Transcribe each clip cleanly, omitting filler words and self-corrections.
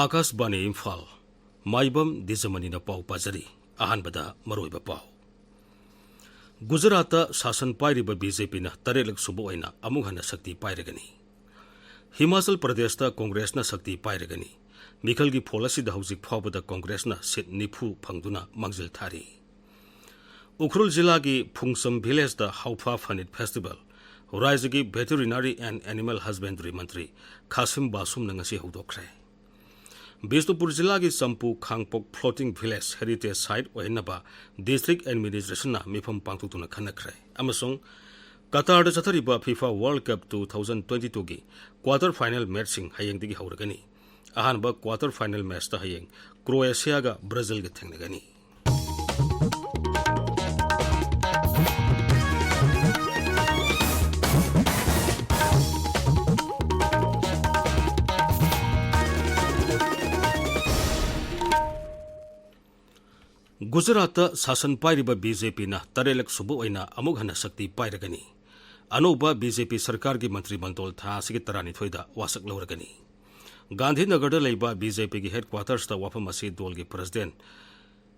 आकाशवाणी इम्फाल माइबम दिजमनीना पाउ पाजरी अहानबदा मरोइबा पाउ गुजरात शासन पाइरिबा बीजेपी ना तरेलक सुबो ओइना अमुक हन्ना शक्ति पाइरगनी हिमाचल प्रदेश कांग्रेसना शक्ति पाइरगनी मिखलगी फोलसिदा हौजिक फावबदा कांग्रेसना सीट निफु फंगदुना मांगजिल थारी उखरुल जिल्लागी फुंगसम विलेज दा हाउफा फनिट फेस्टिवल राज्यगी वेटरिनरी एंड एनिमल हस्बेंडरी मंत्री खासिम बासुम नंगसी हौदोखरे बिष्णुपुर जिला की Champu Khangpok floating village heritage site ओइनबा डिस्ट्रिक्ट एडमिनिस्ट्रेशन मिफम पांगथुना खनखरे अमसों कतार चथरिबा फीफा वर्ल्ड कप 2022 की क्वार्टर फाइनल मैच हयेंगदगी हौरगनी अहानबा क्वार्टर फाइनल मैच ता हयेंग क्रोएशिया गा ब्राजील गा थेंगनगनी गुजरात शासन पाइरिबा बीजेपी ना तरेलक सुबो ओइना अमुक हन्ना शक्ति पाइरगनी अनौबा बीजेपी सरकार की मंत्रिमंडल थासिगे तरानिथोइदा वासक लौरगनी गांधीनगर लेबा बीजेपी की हेडक्वार्टर्स दा वाफम असी दोल की प्रेसिडेंट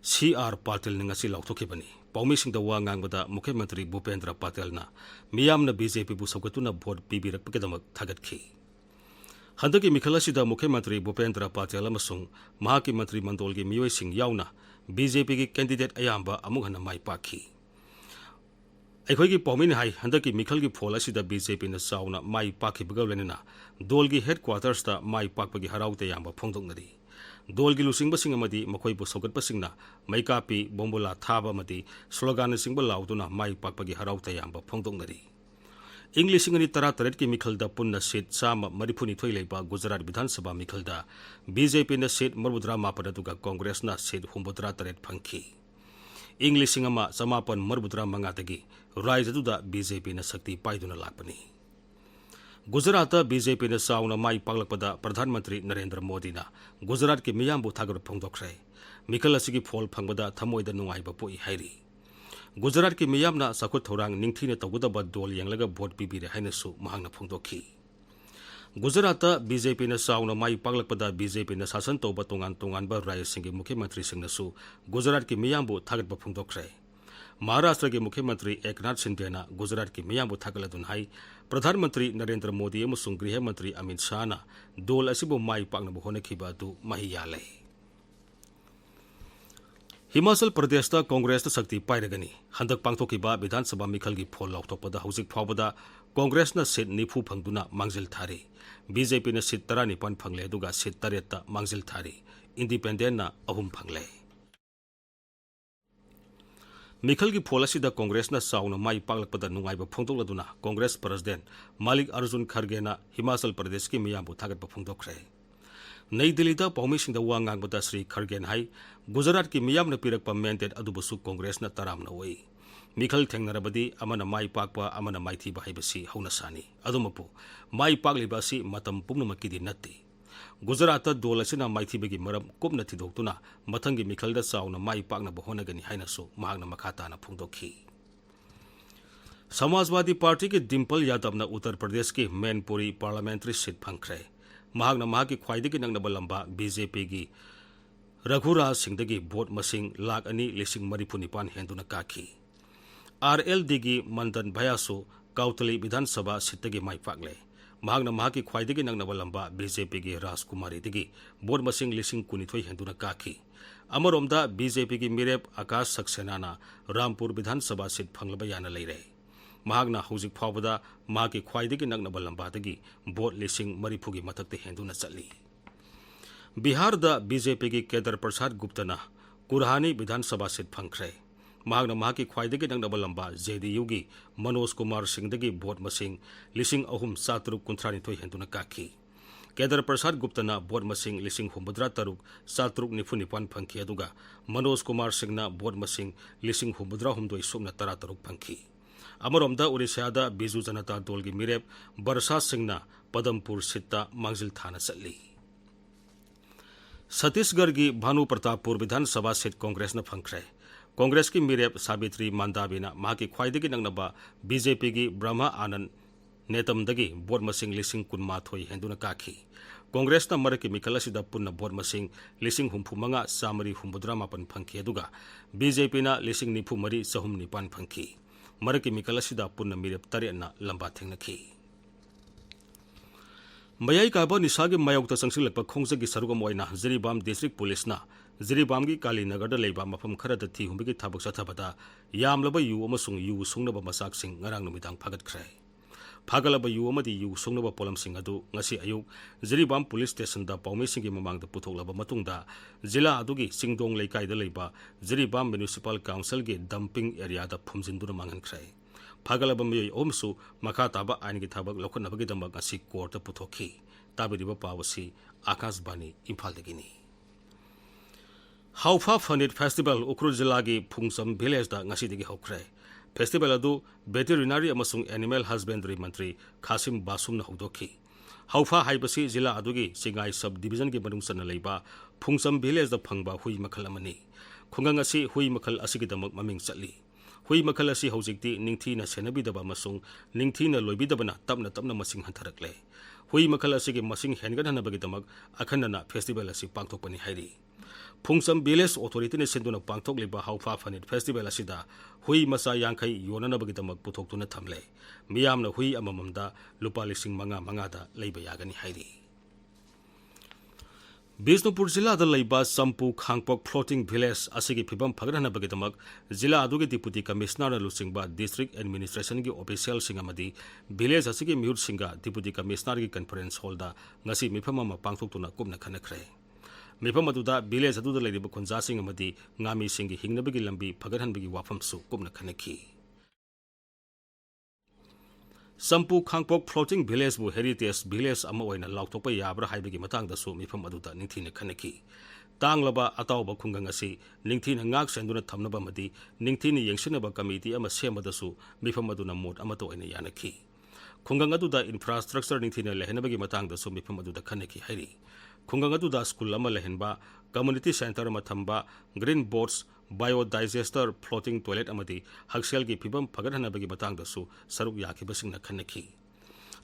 CR पाटिल निंगसी लौथोखिबनी पौमिसिंग दा वा ngangbada मुख्यमंत्री भूपेंद्र पाटिल ना मियामना बीजेपी बु सौगतुना भोट पीबिरकपकेदमक थागतखी हंदकी मिखलसिदा मुख्यमंत्री भूपेंद्र पाटिल अमसुंग महाकी मंत्रिमंडल की मियोइसिंग यावना बीजेपी की कैंडिडेट अयाम्बा अमुक हन्ना माइ पाखी अखोई पौमिन हाई हंदकी मिखल की फोल असिदा बीजेपी ना चाउना माइ पाखिबगा लोइनना दोल की हेडक्वार्टर्स दा माइ पाकपगी हराउते याम्बा फोंदोंनरी दोल की लुसिंगबसिंग अमदी मखोइबु सौगतपसिंगना मैकापी बोम्बोला थाबा अमदी स्लोगान सिंगबा लाउदुना माइ पाकपगी हराउते याम्बा फोंदोंनरी इंग्लिशिंग अनि तरा तरत की मिखलदा पुन्ना सीट चामा मरिफुनिथोइ लेबा गुजरात विधानसभा मिखलदा बीजेपी ना सीट मरबुद्रा मापन अदुगा कांग्रेस ना सीट हुम्बुद्रा तरत फंखी इंग्लिशिंग अमा समापन मरबुद्रा मंगादगी राज्यदुदा बीजेपी ना शक्ति पाइदुना लापनी गुजरात बीजेपी ना चाउना माइ पागलकपदा प्रधानमंत्री नरेंद्र मोदी ना गुजरात की मियामबु थागर फोंदोखरे मिखल असिगी फोल फंगबदा थमोइदा नुंगाइबा पोइ हाइरी गुजरात की मियामना सखुत थौरांग निंगथीने तौगदबा दोल यंगलगा भोट पीबीरे हाइनसु महांगना फोंदोखी गुजरात बीजेपी ना चाउना माइ पागलकपदा बीजेपी ना शासन तौबा तोंगान तोंगानबा राज्यसिंगी मुख्यमंत्री सिंगनसु गुजरात की मियामबु थागतबा फोंदोखरे महाराष्ट्र के मुख्यमंत्री एकनाथ शिंदे ना गुजरात की मियामबु थागलदुन हाई प्रधानमंत्री नरेंद्र मोदी अमसुंग गृह मंत्री अमित शाह ना दोल असिबु माइ पागनबु होनखिबा अदु महियाले हिमाचल प्रदेश कांग्रेस शक्ति पाइरगनी हंदक पांथोखिबा विधानसभा मिखल की फोल लौथोपदा हौजिक फावबदा कांग्रेस सीट निफु फंगदुना मांगजिल थारी बीजेपी ने सीट 19 फंगले अदुगा सीट 8 मांगजिल थारी इंडिपेंडेंट ना 3 फंगले मिखल की फोल असिदा कांग्रेस चाउना माइ पागलकपदा नुंगाइबा फोंदोक्लदुना कांग्रेस प्रेसिडेंट मालिक अर्जुन खरगे ना हिमाचल प्रदेश की मियामबु थागतबा फोंदोखरे नई दिल्ली पौमिसिंग वा ngangbada श्री खरगेन हाई गुजरात की मियामना पिरकपा मेंडेट अदुबसु कांग्रेस ना तरामना ओई मिखल थेंगनरबदी अमना माइ पाकपा अमना माइथीबा हाइबसी हौनसानी अदुमपु माइ पाकलिबासी मतम पुंगनमकिदि नत्ति गुजरात दोल असिना माइथीबगी मरम कुपना थिदोक्तुना मथंगी मिखलदा चाउना माइ पाकना बहोनगनी हाइनसु महांगना मखाताना फोंदोखी समाजवादी पार्टी के डिम्पल यादव ना उत्तर प्रदेश की मैनपुरी पार्लियामेंट्री सीट फंखरे महांगना महाकी ख्वाइदगी नंगनबा लंबा बीजेपी की रघुराज सिंह भोट मसिंग 2,2,0,000 हेंदुना काखी RLD की मंदन भयासु काउतली विधानसभा सीट माइ पाकले महांगना महाकी ख्वाइदगी नंगनबा लंबा बीजेपी की राजकुमारी भोट मसिंग 12,000 हेंदुना काखी अमरोमदा बीजेपी की मिरेप आकाश सक्सेना ना रामपुर विधानसभा सीट फंगलबा याना लेरे महागना हौजिक फावबदा माकी ख्वाइदगी नंगनबा लंबादगी भोट 30,000 की मथक्ते हेंदुना चली बिहार दा बीजेपी की केदार प्रसाद गुप्ता ना कुरहानी विधानसभा सीट फंखरे महागना महाकी ख्वाइदगी नंगनबा लंबा JDU की मनोज कुमार सिंह भोट मसिंग 3,793 हेंदुना काखी केदार प्रसाद गुप्ता ना भोट मसिंग 3,793 फंखी अदुगा मनोज कुमार सिंह ना भोट मसिंग 3,793 फंखी अमरोमदा उड़ीसा बिजू जनता दल की मिरेप बरसा सिंह पदमपुर सीट मांगजिल थाना चली छत्तीसगढ़ की भानु प्रतापपुर विधानसभा सीट कांग्रेस फंखरे कांग्रेस की मिरेप सावित्री मांदाबीना माकी ख्वाइदगी नंगनबा बीजेपी की ब्रह्मा आनंद नेतमदगी भोट मसिंग 12,000 हेंदुना काखी कांग्रेसना मरकी मिखल असिदा पुन्ना भोट मसिंग 55,954 फंखी अदुगा बीजेपीना 94,309 फंखी मरकी मिखल असिदा पुन्ना मिरेप 8 लंबा थेंगनखी मयाई काबा निसागी मायोक्ता संगसिलप खोंगजगी सरुगम ओइना जिरीबाम डिस्ट्रिक्ट पुलिसना जिरीबामगी काली नगरदा लेबा मफम खरदा थी हुंबगी थाबक सथबदा यामलबा यु अमसुंग यु सुंगनबा मसाकसिंग ngarang numitang phagatkhrai phagalaba yu amadi yu sungnaba polamsing adu ngasi ayuk Jiribam police station da paumesing gi mamangda puthoklaba matungda jila adugi singdong leikai da leiba Jiribam municipal council gi dumping area da phumjinduna mangankhrai phagalaba miyoi omsu makha taba ain gi thabak lokhnabagi damba ngasi court da puthokhi tabiriba pawasi Akashbani Imphal dagini Haufa Funit Festival Ukhrul Jilla gi Phungsam village da ngasi digi hokrai Festival adu veterinary amasung animal husbandry mantri Khasim Basum na hudokhi Haufa haibasi jila adugi Singai sub division gi manungsana leiba Phungsam village da phangba hui makhal amani khungang asi hui makhal asigi damak maming chatli hui makhal asi hojikti ningthi na senabi daba amasung ningthi na loibi dabana tapna masing hantharakle hui makhal asigi masing hengan hanabagi damak akhanna festival asi pangthokpani hairi Phungsam village authority ne senduna pangthok liba Haufa Funit festival asida hui masa yangkai yonana bagi damak puthokuna thamle miyamna hui amamamda lupa 5,000 da leiba yagani hairi Bisnupur Jilla da leiba Sampu Khangpok floating village asigi phibam phagrana bagi damak Jilla adugi deputy commissioner na lusingba district administration gi official singamadi village asigi miur singa deputy commissioner gi conference hall da ngasi mifama ma pangthok tuna kumna khanakhre Mifam aduda village aduda leiba khunja sing amadi ngami singi hingnabagi lambi phagarhanbagi wafam su kumna khanakhi Sampu Khangpok floating village bu heritage village ama oina lautokpa yabra haibagi matang da su mifam aduda ningthina khanakhi tanglaba atawba khungang asi ningthina ngak senduna thamnaba madi ningthina yengsinaba committee ama semada su mifam aduna mot ama to oina yanakhi khungang aduda infrastructure ningthina lehenabagi matang da su mifam aduda khanakhi hairi khungang aduda school ama lehenba community center ama thamba green boards biodigester floating toilet amadi haksel gi phibam phagarhana bagi matang da su saruk yakhiba singna khanakhi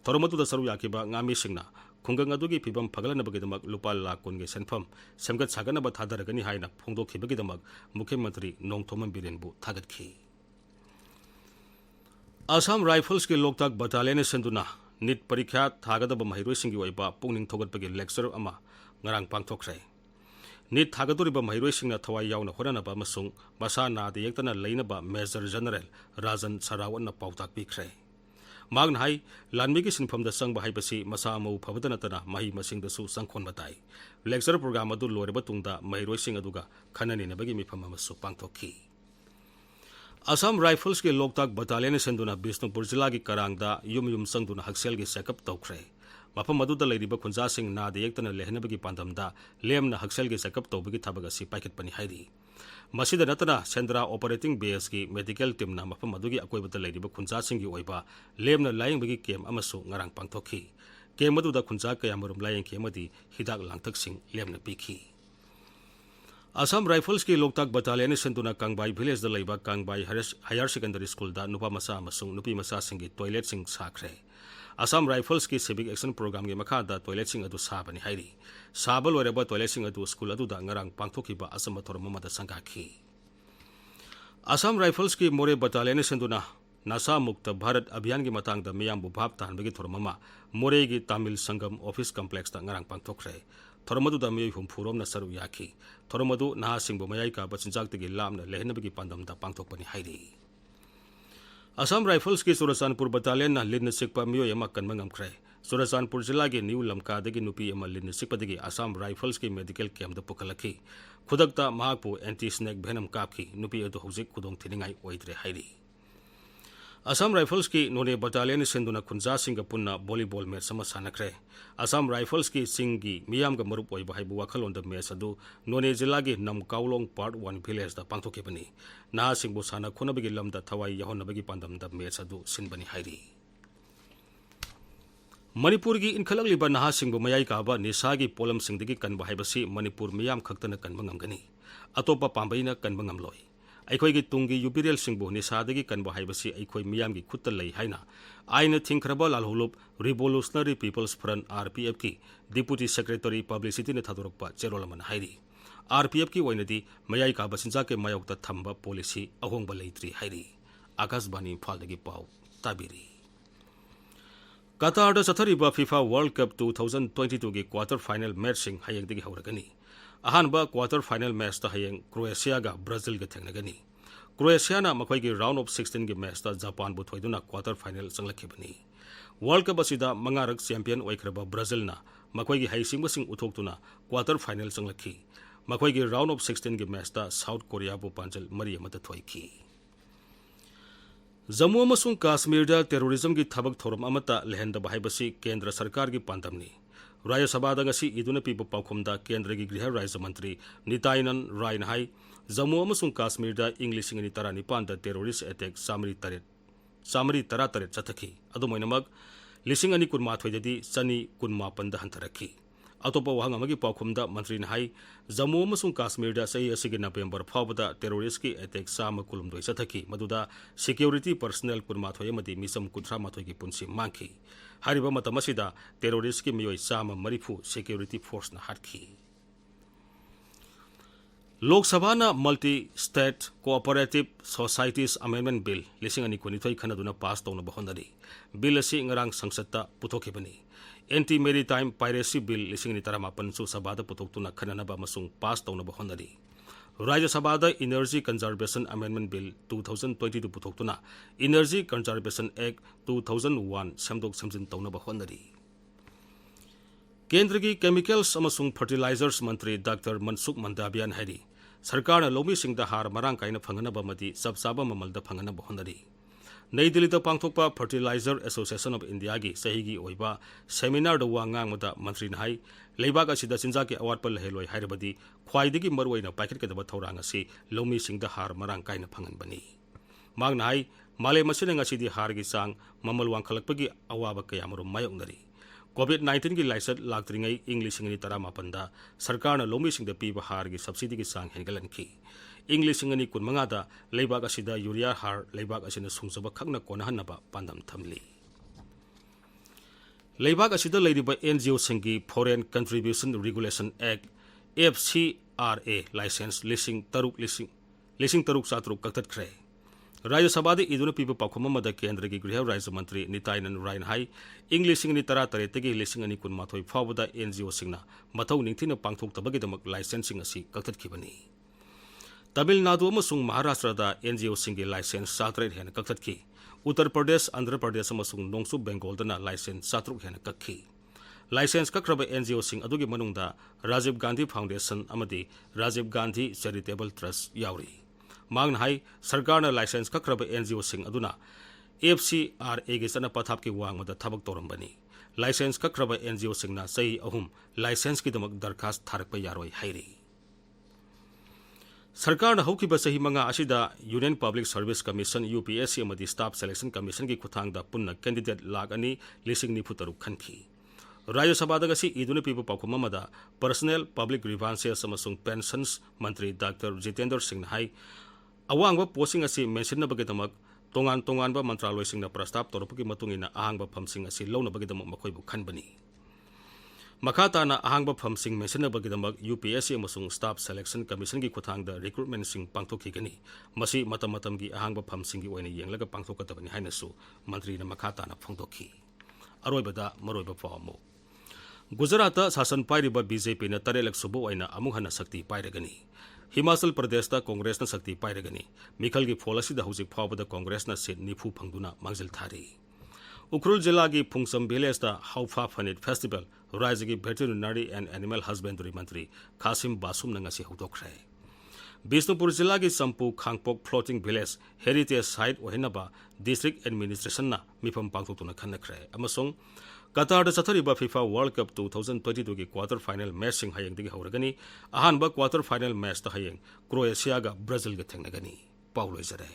toromatu da saruk yakhiba ngami singna khungang adugi phibam phagalana bagi damak lupa lakh kun ge senpham semgat sagana ba thadaragani haina phongdokhi bagi damak mukhyamantri Nongthoman Biren bu thagatkhi Assam Rifles ki Loktak Battalion senduna NEET parikha thagadaba mahiroi singi oiba pungning thogatpagi lecture ama ngarang pangthokrai NEET thagadoriba mahiroi singna thawai yauna horanaba amasung masa na de yektana leinaba Major General Rajan Sarawan na pautak pikrai magna hai lanmigi sinpham da sangba haibasi masa mau phabadana tana mahi masing da su sangkhon batai lecture program adu loreba tungda mahiroi sing aduga khanani na bagi mifam amasu pangthokhi Assam Rifles ki Loktak Battalion senduna Bisnupur Jilla gi Karangda yum sangduna haksel gi setup tawkhre mafam aduda leiriba khunja sing na de yektana lehnabagi pandamda lemna haksel gi setup tawbagi thabaga si paikhet pani hairi masida natana Sendra operating base gi medical team na mafam adugi akoibata leiriba khunja sing gi oiba lemna laying bagi kem amasu ngarang pangthokhi kem aduda khunja kayamarum laying kemadi hidak langthak sing lemna pikhi Assam Rifles ki Loktak Battalion senduna Kangbai village da leiba Kangbai Higher Secondary School da nupa masa amasung nupi masa singi toilet sing sakhre Assam Rifles ki civic action program gi makha da toilet sing adu sabani hairi sabal oreba toilet sing adu school adu da ngarang pangthokiba asama thormama da sangakhi Assam Rifles ki More Battalion senduna Nasa Mukta Bharat Abhiyan gi matang da miyam bu bhab tanbagi thormama More gi Tamil Sangam office complex da ngarang pangthokre Thormadu da miyoi humpurom na saru yakhi Thormadu naha singbo mayai ka bachinjak tigi lamna lehnabagi pandam da pangthokpani hairi Assam Rifles ki Surachanpur Battalion na lidna sikpa miyoi ama kanma ngamkhre Surachanpur Jilla gi New Lamka dagi nupi ama lidna sikpa dagi Assam Rifles ki medical camp da pukalakhi khudakta mahakpu anti snake venom kapki nupi adu hojik khudong thiningai oidre hairi Assam Rifles ki None Battalion senduna khunja singa punna volleyball match sama sanakre Assam Rifles ki singi miyam ga marup oiba haibu wakhalon da match adu None Jilla gi Namkaulong part 1 village da pangthokibani na singbo sana khunabagi lamda thawai yahonabagi pandam da match adu sinbani hairi Manipur gi inkhalakliba naha singbo mayai ka ba nisa gi polam singdagi kanba haibasi Manipur miyam khaktana kanba ngamgani atopa pambaina kanba ngamloi ꯑꯩꯈꯣꯏꯒꯤ ꯇꯨꯡꯒꯤ ꯌꯨꯕꯤꯔꯦꯜꯁꯤꯡꯕꯨ ꯅꯤꯁꯥꯗꯒꯤ ꯀꯟꯕ ꯍꯥꯏꯕꯁꯤ ꯑꯩꯈꯣꯏ ꯃꯤꯌꯥꯝꯒꯤ ꯈꯨꯠꯇ ꯂꯩ ꯍꯥꯏꯅ ꯑꯥꯏꯟꯅ ꯊꯤꯡꯈ꯭ꯔꯕ ꯂꯥꯜꯍꯧꯂꯨꯞ ꯔꯤꯚꯣꯂꯨꯁꯅꯔꯤ ꯄꯤꯄꯜꯁ ꯐ꯭ꯔꯟꯠ RPFꯀꯤ ꯗꯤꯄꯨꯇꯤ ꯁꯦꯀ꯭ꯔꯦꯇꯔꯤ ꯄꯕ꯭ꯂꯤꯁꯤꯇꯤꯅ ꯊꯥꯗꯣꯔꯛꯄ ꯆꯦꯔꯣꯜ ꯑꯃꯅ ꯍꯥꯏꯔꯤ RPFꯀꯤ ꯑꯣꯏꯅꯗꯤ ꯃꯌꯥꯏ ꯀꯥꯕ ꯆꯤꯟꯖꯥꯛꯀꯤ ꯃꯥꯌꯣꯛꯇ ꯊꯝꯕ ꯄꯣꯂꯤꯁꯤ ꯑꯍꯣꯡꯕ ꯂꯩꯇ꯭ꯔꯤ ꯍꯥꯏꯔꯤ ꯑꯀꯥꯁꯕꯥꯅꯤ ꯏꯝꯐꯥꯜꯗꯒꯤ ꯄꯥꯎ ꯇꯥꯕꯤꯔꯤ ꯀꯇꯥꯔꯗ ꯆꯠꯊꯔꯤꯕ FIFA World Cup 2022ꯒꯤ ꯀ꯭ꯋꯥꯇꯔ ꯐꯥꯏꯅꯦꯜ ꯃꯦꯆꯁꯤꯡ ꯍꯌꯦꯡꯗꯒꯤ ꯍꯧꯔꯒꯅꯤ ꯑꯍꯥꯟꯕ ꯀ꯭ꯋꯥꯇꯔ ꯐꯥꯏꯅꯦꯜ ꯃꯦꯆꯇ ꯍꯌꯦꯡ ꯀ꯭ꯔꯣꯑꯦꯁꯤꯌꯥꯒ ꯕ꯭ꯔꯥꯖꯤꯜꯒ ꯊꯦꯡꯅꯒꯅꯤ ꯀ꯭ꯔꯣꯑꯦꯁꯤꯌꯥꯅ ꯃꯈꯣꯏꯒꯤ ꯔꯥꯎꯟ ꯑꯣꯐ 16ꯒꯤ ꯃꯦꯆꯇ ꯖꯄꯥꯟꯕꯨ ꯊꯣꯏꯗꯨꯅ ꯀ꯭ꯋꯥꯇꯔ ꯐꯥꯏꯅꯦꯜ ꯆꯪꯂꯛꯈꯤꯕꯅꯤ ꯋꯥꯔꯜड ꯀꯞ ꯑꯁꯤꯗ ꯃꯉꯥꯔꯛ ꯆꯦꯝꯄꯤꯌꯟ ꯑꯣꯏꯈ꯭ꯔꯕ ꯕ꯭ꯔꯥꯖꯤꯜꯅ ꯃꯈꯣꯏꯒꯤ ꯍꯩꯁꯤꯡꯕꯁꯤꯡ ꯎꯠꯊꯣꯛꯇꯨꯅ ꯀ꯭ꯋꯥꯇꯔ ꯐꯥꯏꯅꯦꯜ ꯆꯪꯂꯛꯈꯤ ꯃꯈꯣꯏꯒꯤ ꯔꯥꯎꯟ ꯑꯣꯐ 16ꯒꯤ ꯃꯦꯆꯇ ꯁꯥꯎꯠ ꯀꯣꯔꯤꯌꯥꯕꯨ ꯄꯥꯟꯖꯜ 4-1ꯗ ꯊꯣꯏꯈꯤ जम्मू अमसुंग काश्मीरदा टेरोरिज्म थबक थौरम अमता लेहंदब हाइबसी केंद्र सरकार की पांदमनी राज्य सभा गसी इदुना पीब पाउखुमदा केंद्र की गृह राज्य मंत्री निताईनन रायन हाई जम्मू अमसुंग काश्मीरदा इंग 2019 टेरोरिस्ट अटैक सामरी 13 चथखी अदुमैनमक 2019 चनी 18 हंथरखी अतोप वहांग अमगी पाउखुमदा मंत्री हाई जम्मू अमसुंग काश्मीरदा सही असिगे नवेंबर फावदा टेरोरिस्ट की अटैक साम कुलुमदोय चथखी मदुदा सिक्योरिटी पर्सनल 18 अमदी मिसम 18 की पुंसी मांखी हारिबा मतम असिदा टेरोरिस्ट की मियोय साम 40 सिक्योरिटी फोर्स ना हाटखी Lok Sabha multi state cooperative societies amendment bill 2019 खनदुना पास तौना बहोंदरी बिल असी ngarang संसदता पुथोखिबनी एंटी मेरीटाइम पायरेसी बिल 2018 सभादा पुथोक्तुना खननबा अमसुंग पास तौनबा होनरी राज्य सभादा इनर्जी कंजर्वेशन अमेंडमेंट बिल 2022 पुथोक्तुना इनर्जी कंजर्वेशन एक्ट 2001 सेमदोक सेमजिन तौनबा होनरी केंद्र की केमिकल्स अमसुंग फर्टिलाइजर्स मंत्री डॉक्टर मनसुख मंडावियान हैरी सरकार लौमीसिंगदा हार मरांग कायना फंगनबा मदी सबसाबा ममलदा फंगनबा होनरी नई दिल्ली पांथोकपा फर्टिलाइजर एसोसिएशन ऑफ इंडिया की सही की ओइबा सेमिनार वांगांगमदा मंत्री हाई लेबाक असिदा चिंजा के अवाटप लहेलोय हाइरबदी ख्वाइदगी मरुओइना पाइखटकदबा थौरांग असि लौमीसिंगदा हार मरांग कायना फंगनबनी मांगना हाई मालेम असिना ngasiदी हार की चांग ममल वांखलकपगी अवाबा कयामरुम मायोंगनरी कोविड-19 की लाइसट लाक्त्रिंगै इंग 2018 सरकार लौमीसिंगदा पीबा हार की सब्सिडी की चांग हेंगलनखी इंग 2015 लेबाक असिदा यूरिया हार लेबाक असिना सुंगजबा खकना कोनहनबा पांदम थमली लेबाक असिदा लैरिबा एनजीओ सिंगी foreign contribution regulation act FCRA licence 3,000 कक्तत्ख्रे राज्य सभा इदुना पीबा पाखुम केंद्र की गृह राज्य मंत्री निताईनन रायन हाई इंग 2013 की 2019 फावदा एनजीओ सिंगना मथौ निंथिना पांथोक्तबगिदमक लाइसेंसिंग असि कक्तत्खिबनी तमिलनाडु अमसुंग महाराष्ट्रदा एनजीओ सिंगी लाइसेंस 7 हेन कक्तत्खी उत्तर प्रदेश आंध्र प्रदेश अमसुंग नोंगसु बेंगोलदना लाइसेंस 7 हेन कक्खी लाइसेंस कक्खरबा एनजीओ सिंग अदुगी मनुंगदा राजीव गांधी फाउंडेशन अमदी राजीव गांधी चैरिटेबल ट्रस्ट यावरी मांगना हाई सरकार लाइसेंस कक्खरबा एनजीओ सिंग अदुना FCRA की चना पथाप की वांगमदा थबक तौरंबनी लाइसेंस कक्खरबा एनजीओ सिंगना सही अहुम लाइसेंस की दमक दरखास्त थारकपा यारोय हाइरी सरकार हौकिबा सही मंगा असिदा Union Public Service Commission UPSC अमदी स्टाफ सिलेक्शन कमीशन की खुथांगदा पुन्ना कैंडिडेट 2,90,93 खनखी राज्य सभा इदुना पीबा पाखुम अमदा पर्सनल पब्लिक ग्रीवांसेस अमसुंग पेंशन्स मंत्री डॉक्टर जितेंद्र सिंह हाई अवांगबा पोस्टिंग असि मेंशनबगेदमक तोंगान तोंगानबा मंत्रालयसिंगना प्रस्ताव तौरपगी मतुंगिना अहांगबा फमसिंग असि लौनबगेदमक मखोइबु खनबनी मखाताना अहांगबा फमसिंग मेंशनबगेदमक UPSC अमसुंग स्टाफ सिलेक्शन कमीशन की खुथांगदा रिक्रूटमेंट सिंग पांथोखिगनी मसी मतम मतमगी अहांगबा फमसिंग की ओइना येंगलगा पांथोकतबनी हाइनसु मंत्रीना मखाताना फोंदोखी अरोइबदा मरोइबा पावमु गुजरात शासन पाइरिबा BJP ना 3 सुबु ओइना अमुक हना शक्ति पाइरगनी हिमाचल प्रदेश कांग्रेस शक्ति पाइरगनी मिखल की फोल हौजिक फावदा कांग्रेस सीट 90 फंगदुना मांगजिल थारी उखरुल जिला की फुंगसम विलेज हाउफा फनिट फेस्टिवल राज्य की वेटरनरी एंड एनिमल हस्बेंडरी मंत्री कासिम बासुम नंगसी हौदोखरे बिष्णुपुर जिला की Champu Khangpok floating village heritage site ओहिनबा डिस्ट्रिक्ट एडमिनिस्ट्रेशन मिफम पांगथोक्तुना खनखरे अमसुंग कतार चथरीबा FIFA World Cup 2022 की क्वार्टर फाइनल मैच सिंह हयेंगदगी हौरगनी अहानबा क्वार्टर फाइनल मैच हयेंग क्रोएशिया गा ब्राजील गा थेंगनगनी पाउ लोइजरे।